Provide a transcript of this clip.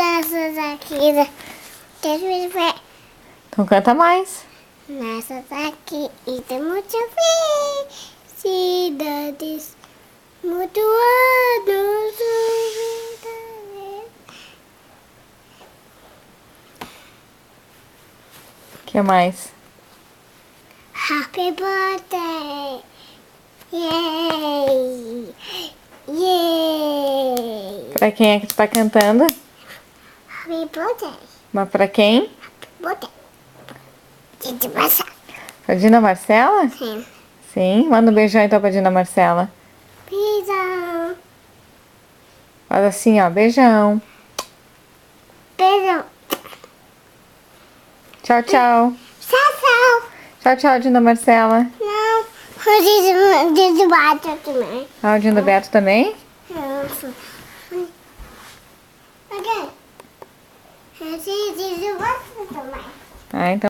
taças aqui. Quero ver. Então canta mais. Nessas aqui e tem muita felicidades. Muito anos. O que mais? Happy birthday! Yay! Yay! Pra quem é que tu tá cantando? Happy birthday! Mas pra quem? Birthday! Gente, passa! Pra Dina Marcela? Sim. Sim. Manda um beijão então pra Dina Marcela. Beijão! Faz assim, ó. Beijão. Beijão! Tchau, tchau. Tchau, tchau! Tchau, tchau, Dina Marcela. Não! De baixo também. Ah, o Dino Beto também? Nossa. Ok. De baixo também. Ah, então.